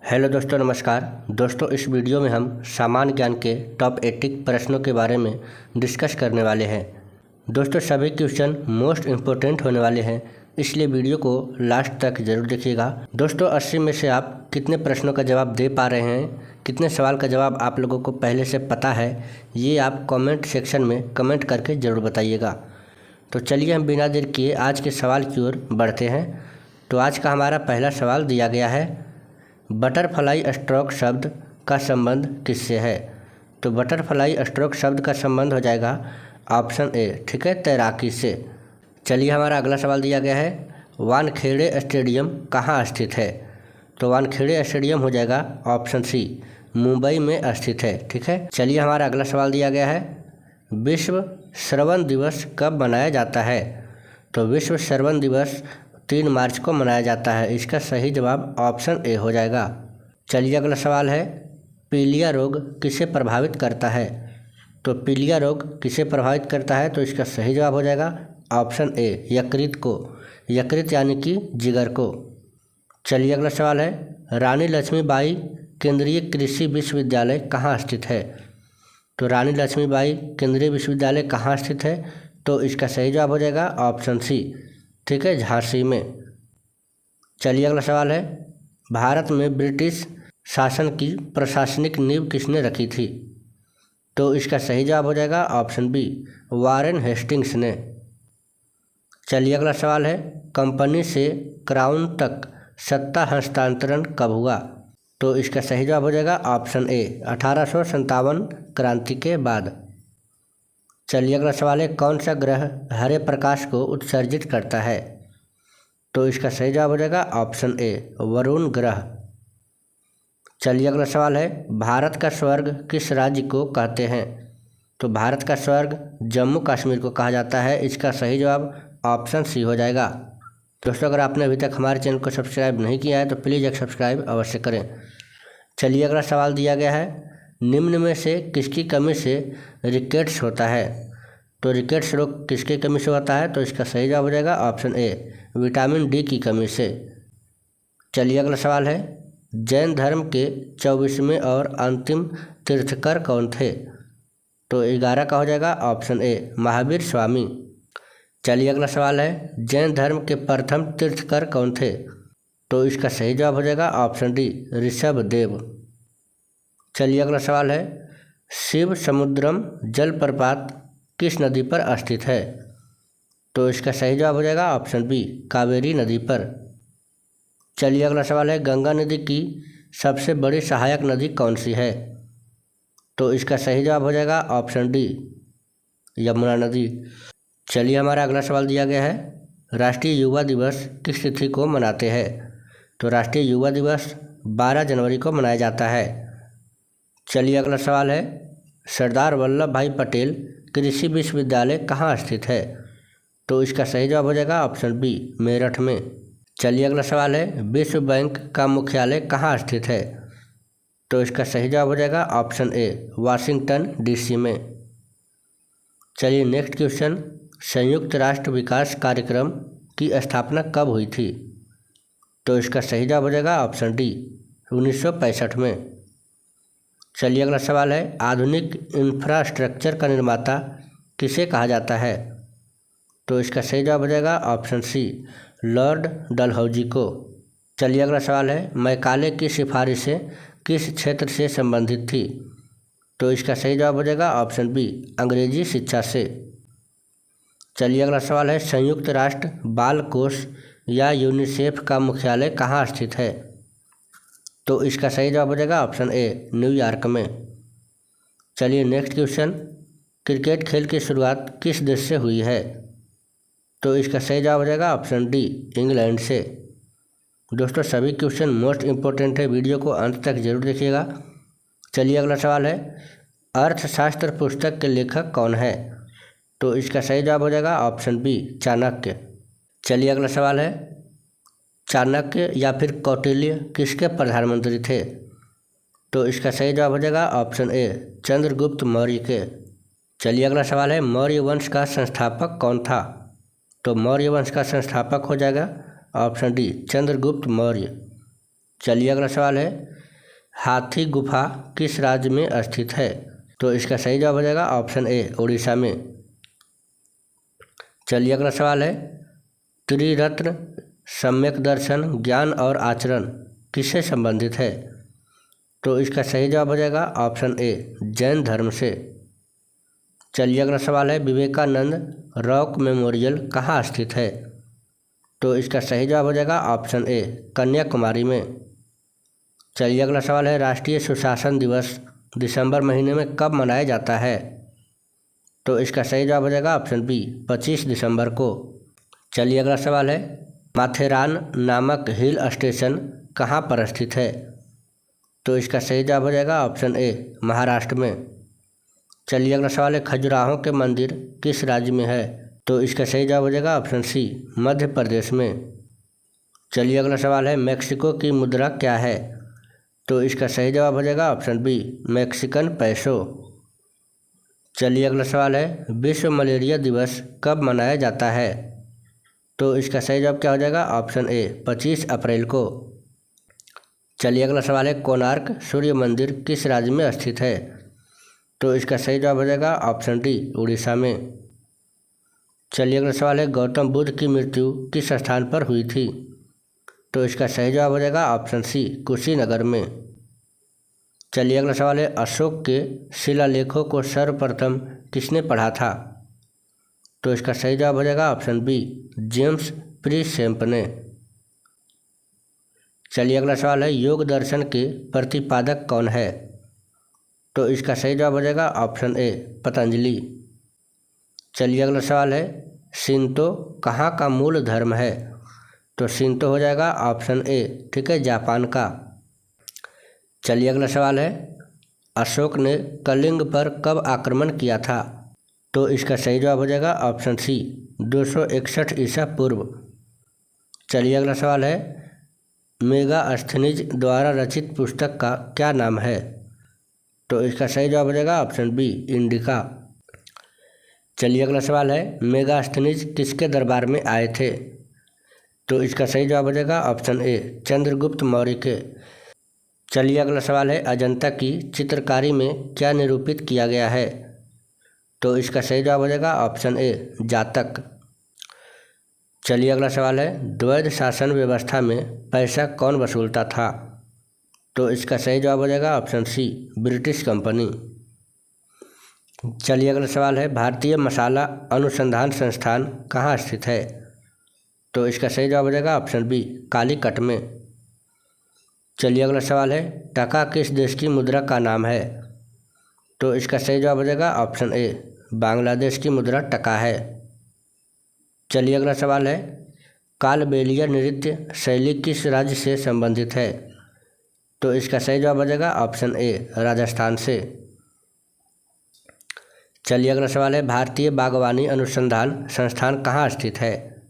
Hello दोस्तों, नमस्कार दोस्तों। इस वीडियो में हम सामान्य ज्ञान के टॉप 80 प्रश्नों के बारे में डिस्कस करने वाले हैं। दोस्तों, सभी क्वेश्चन मोस्ट इम्पोर्टेंट होने वाले हैं, इसलिए वीडियो को लास्ट तक ज़रूर देखिएगा। दोस्तों, 80 में से आप कितने प्रश्नों का जवाब दे पा रहे हैं, कितने सवाल का जवाब आप लोगों को पहले से पता है, ये आप कमेंट सेक्शन में कमेंट करके ज़रूर बताइएगा। तो चलिए हम बिना देर किए आज के सवाल की ओर बढ़ते हैं। तो आज का हमारा पहला सवाल दिया गया है, बटरफ्लाई स्ट्रोक शब्द का संबंध किससे है। तो बटरफ्लाई स्ट्रोक शब्द का संबंध हो जाएगा ऑप्शन ए, ठीक है, तैराकी से। चलिए हमारा अगला सवाल दिया गया है, वानखेड़े स्टेडियम कहाँ स्थित है। तो वानखेड़े स्टेडियम हो जाएगा ऑप्शन सी, मुंबई में स्थित है, ठीक है। चलिए हमारा अगला सवाल दिया गया है, विश्व श्रवण दिवस कब मनाया जाता है। तो विश्व श्रवण दिवस 3 मार्च को मनाया जाता है। इसका सही जवाब ऑप्शन ए हो जाएगा। चलिए अगला सवाल है, पीलिया रोग किसे प्रभावित करता है। तो पीलिया रोग किसे प्रभावित करता है, तो इसका सही जवाब हो जाएगा ऑप्शन ए, यकृत को। यकृत यानी कि जिगर को। चलिए अगला सवाल है, रानी लक्ष्मीबाई केंद्रीय कृषि विश्वविद्यालय कहाँ स्थित है। तो रानी लक्ष्मीबाई केंद्रीय विश्वविद्यालय कहाँ स्थित है, तो इसका सही जवाब हो जाएगा ऑप्शन सी, ठीक है, झांसी में। चलिए अगला सवाल है, भारत में ब्रिटिश शासन की प्रशासनिक नींव किसने रखी थी। तो इसका सही जवाब हो जाएगा ऑप्शन बी, वारेन हेस्टिंग्स ने। चलिए अगला सवाल है, कंपनी से क्राउन तक सत्ता हस्तांतरण कब हुआ। तो इसका सही जवाब हो जाएगा ऑप्शन ए, 1857 क्रांति के बाद। चलिए अगला सवाल है, कौन सा ग्रह हरे प्रकाश को उत्सर्जित करता है। तो इसका सही जवाब हो जाएगा ऑप्शन ए, वरुण ग्रह। चलिए अगला सवाल है, भारत का स्वर्ग किस राज्य को कहते हैं। तो भारत का स्वर्ग जम्मू कश्मीर को कहा जाता है। इसका सही जवाब ऑप्शन सी हो जाएगा। दोस्तों, अगर आपने अभी तक हमारे चैनल को सब्सक्राइब नहीं किया है तो प्लीज़ एक सब्सक्राइब अवश्य करें। चलिए अगला सवाल दिया गया है, निम्न में से किसकी कमी से रिकेट्स होता है। तो रिकेट्स रोग किसकी कमी से होता है, तो इसका सही जवाब हो जाएगा ऑप्शन ए, विटामिन डी की कमी से। चलिए अगला सवाल है, जैन धर्म के 24वें और अंतिम तीर्थकर कौन थे। तो 11 का हो जाएगा ऑप्शन ए, महावीर स्वामी। चलिए अगला सवाल है, जैन धर्म के प्रथम तीर्थकर कौन थे। तो इसका सही जवाब हो जाएगा ऑप्शन डी, ऋषभ देव। चलिए अगला सवाल है, शिव समुद्रम जलप्रपात किस नदी पर स्थित है। तो इसका सही जवाब हो जाएगा ऑप्शन बी, कावेरी नदी पर। चलिए अगला सवाल है, गंगा नदी की सबसे बड़ी सहायक नदी कौन सी है। तो इसका सही जवाब हो जाएगा ऑप्शन डी, यमुना नदी। चलिए हमारा अगला सवाल दिया गया है, राष्ट्रीय युवा दिवस किस तिथि को मनाते हैं। तो राष्ट्रीय युवा दिवस 12 जनवरी को मनाया जाता है। चलिए अगला सवाल है, सरदार वल्लभ भाई पटेल कृषि विश्वविद्यालय कहाँ स्थित है। तो इसका सही जवाब हो जाएगा ऑप्शन बी, मेरठ में। चलिए अगला सवाल है, विश्व बैंक का मुख्यालय कहाँ स्थित है। तो इसका सही जवाब हो जाएगा ऑप्शन ए, वाशिंगटन डीसी में। चलिए नेक्स्ट क्वेश्चन, संयुक्त राष्ट्र विकास कार्यक्रम की स्थापना कब हुई थी। तो इसका सही जवाब हो जाएगा ऑप्शन डी, 1965 में। चलिए अगला सवाल है, आधुनिक इंफ्रास्ट्रक्चर का निर्माता किसे कहा जाता है। तो इसका सही जवाब हो जाएगा ऑप्शन सी, लॉर्ड डलहौजी को। चलिए अगला सवाल है, मैकाले की सिफारिशें किस क्षेत्र से संबंधित थी। तो इसका सही जवाब हो जाएगा ऑप्शन बी, अंग्रेजी शिक्षा से। चलिए अगला सवाल है, संयुक्त राष्ट्र बाल कोष या यूनिसेफ का मुख्यालय कहाँ स्थित है। तो इसका सही जवाब हो जाएगा ऑप्शन ए, न्यूयॉर्क में। चलिए नेक्स्ट क्वेश्चन, क्रिकेट खेल की शुरुआत किस देश से हुई है। तो इसका सही जवाब हो जाएगा ऑप्शन डी, इंग्लैंड से। दोस्तों, सभी क्वेश्चन मोस्ट इम्पोर्टेंट है, वीडियो को अंत तक जरूर देखिएगा। चलिए अगला सवाल है, अर्थशास्त्र पुस्तक के लेखक कौन है। तो इसका सही जवाब हो जाएगा ऑप्शन बी, चाणक्य। चलिए अगला सवाल है, चाणक्य या फिर कौटिल्य किसके प्रधानमंत्री थे। तो इसका सही जवाब हो जाएगा ऑप्शन ए, चंद्रगुप्त मौर्य के। चलिए अगला सवाल है, मौर्य वंश का संस्थापक कौन था। तो मौर्य वंश का संस्थापक हो जाएगा ऑप्शन डी, चंद्रगुप्त मौर्य। चलिए अगला सवाल है, हाथी गुफा किस राज्य में स्थित है? तो इसका सही जवाब हो जाएगा ऑप्शन ए, उड़ीसा में। चलिए अगला सवाल है, त्रिरत्न सम्यक दर्शन ज्ञान और आचरण किससे संबंधित है? तो इसका सही जवाब हो जाएगा ऑप्शन ए, जैन धर्म से। चलिए अगला सवाल है, विवेकानंद रॉक मेमोरियल कहाँ स्थित है? तो इसका सही जवाब हो जाएगा ऑप्शन ए, कन्याकुमारी में। चलिए अगला सवाल है, राष्ट्रीय सुशासन दिवस दिसंबर महीने में कब मनाया जाता है? तो इसका सही जवाब हो जाएगा ऑप्शन बी, 25 दिसंबर को। चलिए अगला सवाल है, माथेरान नामक हिल स्टेशन कहाँ पर स्थित है? तो इसका सही जवाब हो जाएगा ऑप्शन ए, महाराष्ट्र में। चलिए अगला सवाल है, खजुराहो के मंदिर किस राज्य में है? तो इसका सही जवाब हो जाएगा ऑप्शन सी, मध्य प्रदेश में। चलिए अगला सवाल है, मेक्सिको की मुद्रा क्या है? तो इसका सही जवाब हो जाएगा ऑप्शन बी, मैक्सिकन पैसो। चलिए अगला सवाल है, विश्व मलेरिया दिवस कब मनाया जाता है? तो इसका सही जवाब क्या हो जाएगा ऑप्शन ए, 25 अप्रैल को। चलिए अगला सवाल है, कोणार्क सूर्य मंदिर किस राज्य में स्थित है? तो इसका सही जवाब हो जाएगा ऑप्शन डी, उड़ीसा में। चलिए अगला सवाल है, गौतम बुद्ध की मृत्यु किस स्थान पर हुई थी? तो इसका सही जवाब हो जाएगा ऑप्शन सी, कुशीनगर में। चलिए अगला सवाल है, अशोक के शिलालेखों को सर्वप्रथम किसने पढ़ा था? तो इसका सही जवाब हो जाएगा ऑप्शन बी, जेम्स प्रीसेम्प ने। चलिए अगला सवाल है, योग दर्शन के प्रतिपादक कौन है? तो इसका सही जवाब हो जाएगा ऑप्शन ए, पतंजलि। चलिए अगला सवाल है, शिंतो कहाँ का मूल धर्म है? तो शिंतो हो जाएगा ऑप्शन ए, ठीक है, जापान का। चलिए अगला सवाल है, अशोक ने कलिंग पर कब आक्रमण किया था? तो इसका सही जवाब हो जाएगा ऑप्शन सी, 261 ईसा पूर्व। चलिए अगला सवाल है, मेगास्थनीज द्वारा रचित पुस्तक का क्या नाम है? तो इसका सही जवाब हो जाएगा ऑप्शन बी, इंडिका। चलिए अगला सवाल है, मेगास्थनीज किसके दरबार में आए थे? तो इसका सही जवाब हो जाएगा ऑप्शन ए, चंद्रगुप्त मौर्य के। चलिए अगला सवाल है, अजंता की चित्रकारी में क्या निरूपित किया गया है? तो इसका सही जवाब हो जाएगा ऑप्शन ए, जातक। चलिए अगला सवाल है, द्वैध शासन व्यवस्था में पैसा कौन वसूलता था? तो इसका सही जवाब हो जाएगा ऑप्शन सी, ब्रिटिश कंपनी। चलिए अगला सवाल है, भारतीय मसाला अनुसंधान संस्थान कहाँ स्थित है? तो इसका सही जवाब हो जाएगा ऑप्शन बी, कालीकट में। चलिए अगला सवाल है, टका किस देश की मुद्रा का नाम है? तो इसका सही जवाब हो जाएगा ऑप्शन ए, बांग्लादेश की मुद्रा टका है। चलिए अगला सवाल है, कालबेलिया नृत्य शैली किस राज्य से संबंधित है? तो इसका सही जवाब हो जाएगा ऑप्शन ए, राजस्थान से। चलिए अगला सवाल है, भारतीय बागवानी अनुसंधान संस्थान कहाँ स्थित है?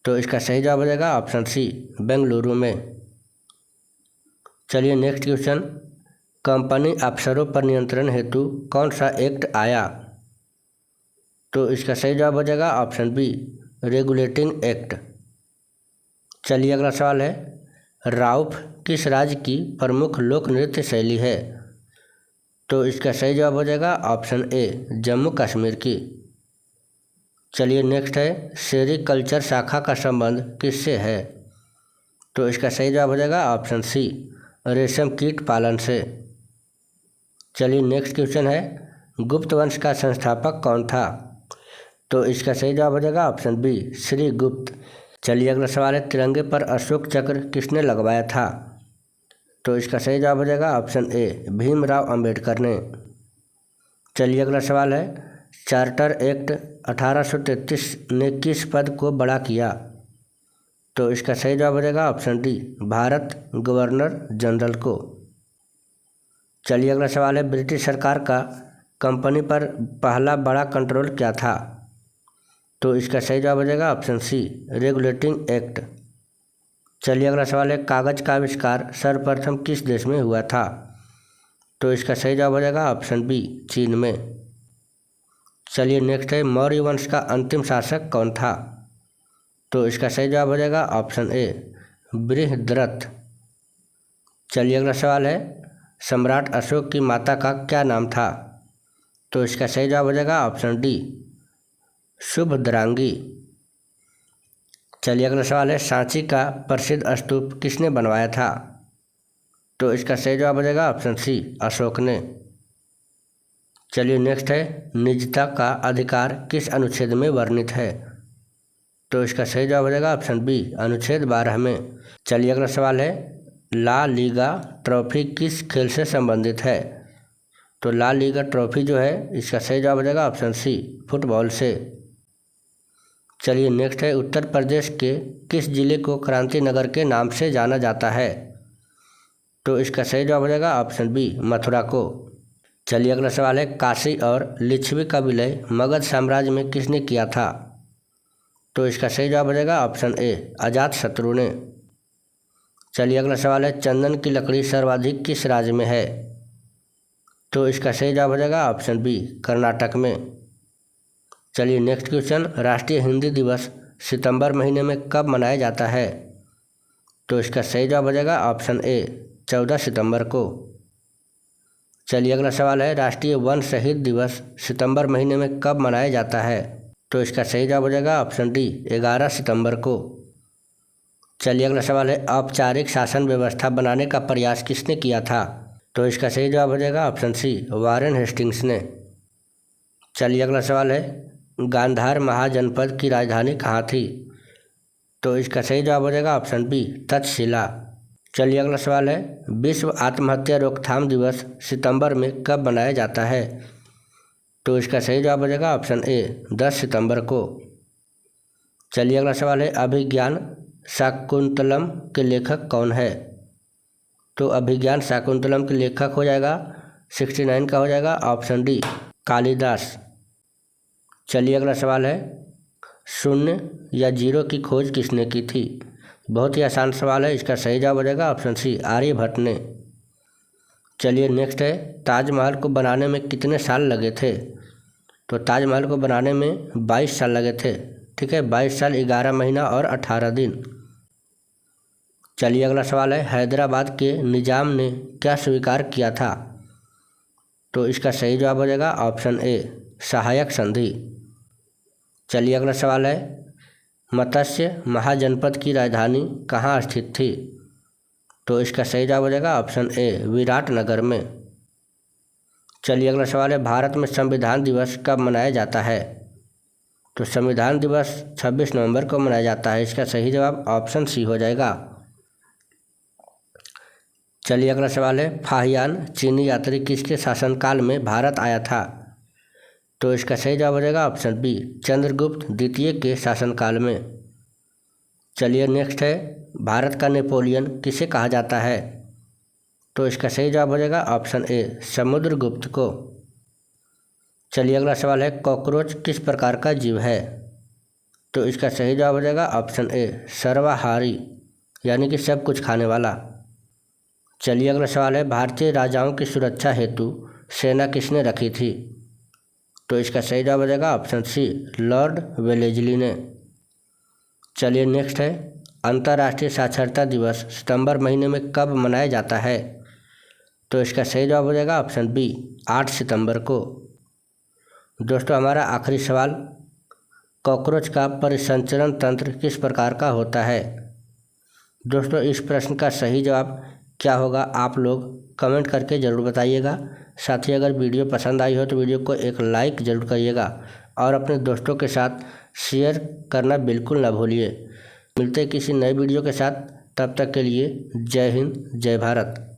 तो इसका सही जवाब हो जाएगा ऑप्शन सी, बेंगलुरु में। चलिए नेक्स्ट क्वेश्चन, कंपनी अफसरों पर नियंत्रण हेतु कौन सा एक्ट आया? तो इसका सही जवाब हो जाएगा ऑप्शन बी, रेगुलेटिंग एक्ट। चलिए अगला सवाल है, राउफ किस राज्य की प्रमुख लोक नृत्य शैली है? तो इसका सही जवाब हो जाएगा ऑप्शन ए, जम्मू कश्मीर की। चलिए नेक्स्ट है, सेरीकल्चर शाखा का संबंध किससे है? तो इसका सही जवाब हो जाएगा ऑप्शन सी, रेशम कीट पालन से। चलिए नेक्स्ट क्वेश्चन है, गुप्त वंश का संस्थापक कौन था? तो इसका सही जवाब हो जाएगा ऑप्शन बी, श्री गुप्त। चलिए अगला सवाल है, तिरंगे पर अशोक चक्र किसने लगवाया था? तो इसका सही जवाब हो जाएगा ऑप्शन ए, भीमराव अंबेडकर ने। चलिए अगला सवाल है, चार्टर एक्ट 1833 ने किस पद को बड़ा किया? तो इसका सही जवाब हो जाएगा option D, Bharat governor general को। चलिए अगला सवाल है, ब्रिटिश सरकार का कंपनी पर पहला बड़ा कंट्रोल क्या था? तो इसका सही जवाब हो जाएगा ऑप्शन सी, रेगुलेटिंग एक्ट। चलिए अगला सवाल है, कागज का आविष्कार सर्वप्रथम किस देश में हुआ था? तो इसका सही जवाब हो जाएगा ऑप्शन बी, चीन में। चलिए नेक्स्ट है, मौर्य वंश का अंतिम शासक कौन था? तो इसका सही जवाब हो जाएगा ऑप्शन ए, बृहद्रथ। चलिए अगला सवाल है, सम्राट अशोक की माता का क्या नाम था? तो इसका सही जवाब हो जाएगा ऑप्शन डी, शुभद्रांगी। चलिए अगला सवाल है, सांची का प्रसिद्ध स्तूप किसने बनवाया था? तो इसका सही जवाब हो जाएगा ऑप्शन सी, अशोक ने। चलिए नेक्स्ट है, निजता का अधिकार किस अनुच्छेद में वर्णित है? तो इसका सही जवाब हो जाएगा ऑप्शन बी, अनुच्छेद 12 में। चलिए अगला सवाल है, ला लीगा ट्रॉफी किस खेल से संबंधित है? तो ला लीगा ट्रॉफी जो है इसका सही जवाब हो जाएगा ऑप्शन सी, फुटबॉल से। चलिए नेक्स्ट है, उत्तर प्रदेश के किस जिले को क्रांति नगर के नाम से जाना जाता है? तो इसका सही जवाब हो जाएगा ऑप्शन बी, मथुरा को। चलिए अगला सवाल है, काशी और लिच्छवी का विलय मगध साम्राज्य में किसने किया था? तो इसका सही जवाब हो जाएगा ऑप्शन ए, अजातशत्रु ने। चलिए अगला सवाल है, चंदन की लकड़ी सर्वाधिक किस राज्य में है? तो इसका सही जवाब हो जाएगा ऑप्शन बी, कर्नाटक में। चलिए नेक्स्ट क्वेश्चन, राष्ट्रीय हिंदी दिवस सितंबर महीने में कब मनाया जाता है? तो इसका सही जवाब हो जाएगा ऑप्शन ए, 14 सितंबर को। चलिए अगला सवाल है, राष्ट्रीय वन शहीद दिवस सितंबर महीने में कब मनाया जाता है? तो इसका सही जवाब हो जाएगा ऑप्शन डी, 11 सितंबर को। चलिए अगला सवाल है, औपचारिक शासन व्यवस्था बनाने का प्रयास किसने किया था? तो इसका सही जवाब हो जाएगा ऑप्शन सी, वारेन हेस्टिंग्स ने। चलिए अगला सवाल है, गांधार महाजनपद की राजधानी कहाँ थी? तो इसका सही जवाब हो जाएगा ऑप्शन बी, तक्षशिला। चलिए अगला सवाल है, विश्व आत्महत्या रोकथाम दिवस सितंबर में कब मनाया जाता है? तो इसका सही जवाब हो जाएगा ऑप्शन ए, 10 सितंबर को। चलिए अगला सवाल है, अभिज्ञान शाकुंतलम के लेखक कौन है? तो अभिज्ञान शाकुंतलम के लेखक हो जाएगा 69 का हो जाएगा ऑप्शन डी, कालिदास। चलिए अगला सवाल है, शून्य या जीरो की खोज किसने की थी? बहुत ही आसान सवाल है, इसका सही जवाब हो जाएगा ऑप्शन सी, आर्यभट्ट ने। चलिए नेक्स्ट है, ताजमहल को बनाने में कितने साल लगे थे? तो ताजमहल को बनाने में 22 साल लगे थे। ठीक है, 22 साल 11 महीना और 18 दिन। चलिए अगला सवाल है, हैदराबाद के निजाम ने क्या स्वीकार किया था? तो इसका सही जवाब हो जाएगा ऑप्शन ए, सहायक संधि। चलिए अगला सवाल है, मत्स्य महाजनपद की राजधानी कहाँ स्थित थी? तो इसका सही जवाब हो जाएगा ऑप्शन ए, विराटनगर में। चलिए अगला सवाल है, भारत में संविधान दिवस कब मनाया जाता है? तो संविधान दिवस 26 नवंबर को मनाया जाता है। इसका सही जवाब ऑप्शन सी हो जाएगा। चलिए अगला सवाल है, फाहियान चीनी यात्री किसके शासनकाल में भारत आया था? तो इसका सही जवाब हो जाएगा ऑप्शन बी, चंद्रगुप्त द्वितीय के शासनकाल में। चलिए नेक्स्ट है, भारत का नेपोलियन किसे कहा जाता है? तो इसका सही जवाब हो जाएगा ऑप्शन ए, समुद्रगुप्त को। चलिए अगला सवाल है, कॉकरोच किस प्रकार का जीव है? तो इसका सही जवाब हो जाएगा ऑप्शन ए, सर्वाहारी, यानी कि सब कुछ खाने वाला। चलिए अगला सवाल है, भारतीय राजाओं की सुरक्षा हेतु सेना किसने रखी थी? तो इसका सही जवाब हो जाएगा ऑप्शन सी, लॉर्ड वेलेजली ने। चलिए नेक्स्ट है, अंतर्राष्ट्रीय साक्षरता दिवस सितंबर महीने में कब मनाया जाता है? तो इसका सही जवाब हो जाएगा ऑप्शन बी, 8 सितंबर को। दोस्तों हमारा आखिरी सवाल, कॉकरोच का परिसंचरण तंत्र किस प्रकार का होता है? दोस्तों इस प्रश्न का सही जवाब क्या होगा आप लोग कमेंट करके ज़रूर बताइएगा। साथ ही अगर वीडियो पसंद आई हो तो वीडियो को एक लाइक ज़रूर करिएगा और अपने दोस्तों के साथ शेयर करना बिल्कुल ना भूलिए। मिलते हैं किसी नए वीडियो के साथ, तब तक के लिए जय हिंद जय भारत।